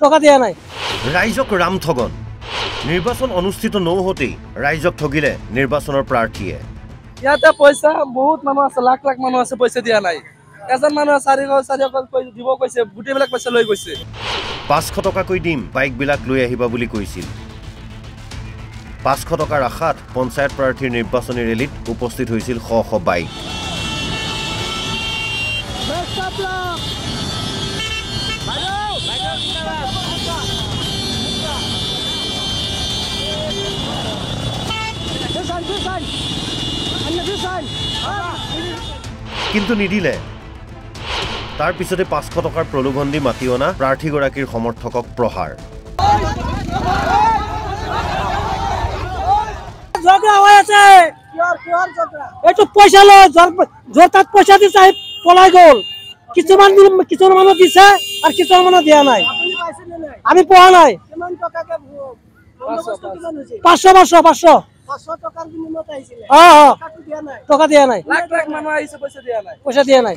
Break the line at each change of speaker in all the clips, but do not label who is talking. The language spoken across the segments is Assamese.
টকা দিয়া নাই
ৰাইজক ৰাম ঠগন নিৰ্বাচন অনুষ্ঠিত নহওঁতেই ৰাইজক ঠগিলে নিৰ্বাচনৰ প্ৰাৰ্থীয়ে
ইয়াতে পইচা বহুত মানুহ আছে লাখ লাখ মানুহ আছে পইচা দিয়া নাই এজন মানুহ 400 দিব কৈছে গুটেবিলাক পইচা লৈ গৈছে
500 টকাকৈ দিম বাইকবিলাক লৈ আহিবা বুলি কৈছিল 500 টকাৰ আশাত পঞ্চায়ত প্ৰাৰ্থীৰ নিৰ্বাচনী ৰেলীত উপস্থিত হৈছিল শ শ বাইক কিন্তু নিদিলে তাৰ পিছতে 500 টকাৰ প্ৰলোভন দি মাতি অনা প্ৰাৰ্থীগৰাকীৰ সমৰ্থকক প্ৰহাৰ
ঝগড়া হৈ আছে এইটো পইচা লৈ জোৰতাত পইচা দি চাই পলাই গ'ল কিছুমান মানুহ দিছে আৰু কিছুমান মানুহ দিয়া নাই আমি পোৱা নাই কিমান টকাকে 500 টকাৰ বিনিময়ত আহিছিলে টকা দিয়া নাই লাখ লাখ মানুহ আহিছে পইচা দিয়া নাই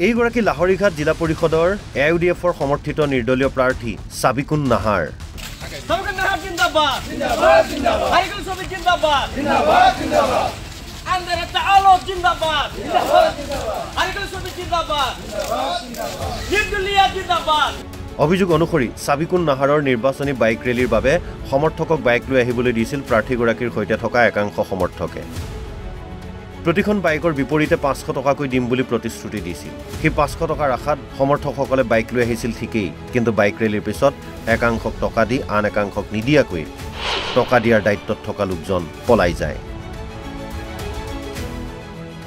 এইগৰাকী লাহৰীঘাট জিলা পৰিষদৰ AUDFৰ সমৰ্থিত নিৰ্দলীয় প্ৰাৰ্থী সাবিকুন নাহাৰ অভিযোগ অনুসৰি সাবিকুন নাহাৰৰ নিৰ্বাচনী বাইক ৰেলীৰ বাবে সমৰ্থকক বাইক লৈ আহিবলৈ দিছিল প্ৰাৰ্থীগৰাকীৰ সৈতে থকা একাংশ সমৰ্থকে প্ৰতিখন বাইকৰ বিপৰীতে 500 টকাকৈ দিম বুলি প্ৰতিশ্ৰুতি দিছিল সেই 500 টকাৰ আশাত সমৰ্থকসকলে বাইক লৈ আহিছিল ঠিকেই কিন্তু বাইক ৰেলীৰ পিছত একাংশক টকা দি আন একাংশক নিদিয়াকৈ টকা দিয়াৰ দায়িত্বত থকা লোকজন পলাই যায়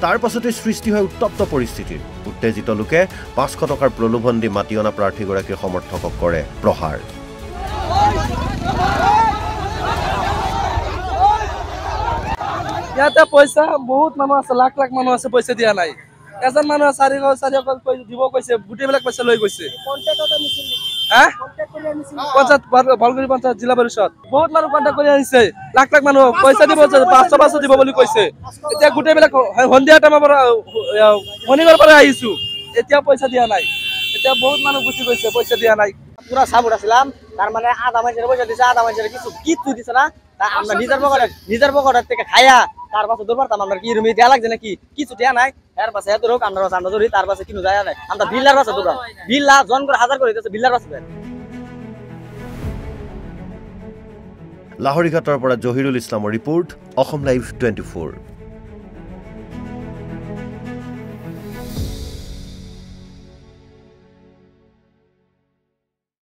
তাৰ পাছতে সৃষ্টি হয় উত্তপ্ত পৰিস্থিতিৰ উত্তেজিত লোকে 500 টকাৰ প্ৰলোভন দি মাতি অনা প্ৰাৰ্থীগৰাকীৰ সমৰ্থকক কৰে প্ৰহাৰ
ইয়াতে পইচা বহুত মানুহ আছে লাখ লাখ মানুহ আছে পইচা দিয়া নাই এজন মানুহ 400 দিব কৈছে গুটেবিলাক পইচা লৈ গৈছে ভালগুৰি পঞ্চায়ত জিলা পৰিষদ বহুত মানুহ কণ্টেক্ট কৰি আহিছে লাখ লাখ মানুহ পইচা দিব 500 দিব বুলি কৈছে এতিয়া গুটেবিলাক সন্ধিয়া টাইমৰ পৰা মৰ্নিঙৰ পৰা আহিছো এতিয়া পইচা দিয়া নাই এতিয়া বহুত মানুহ গুচি গৈছে পইচা দিয়া নাই
পুরা সাপোর্ট আসলাম তার মানে আধা মানুষের পয়সা দিছে আধা মানুষের কিছু দিছে না আমরা নিজের পকেট থেকে খাইয়া তার পাশে দৌড় পারতাম আমরা কি রুমি দেয়া লাগছে নাকি কিছু দেয়া নাই এর পাশে এত রোগ আমরা ধরি তার পাশে কিনো যায় নাই আমরা বিল্লার পাশে দৌড়াম বিল্লা জন করে 1000 করে দিতেছে বিল্লার পাশে
লাহৰীঘাটৰ পৰা জহিৰুল ইছলামৰ ৰিপৰ্ট অসম লাইভ 24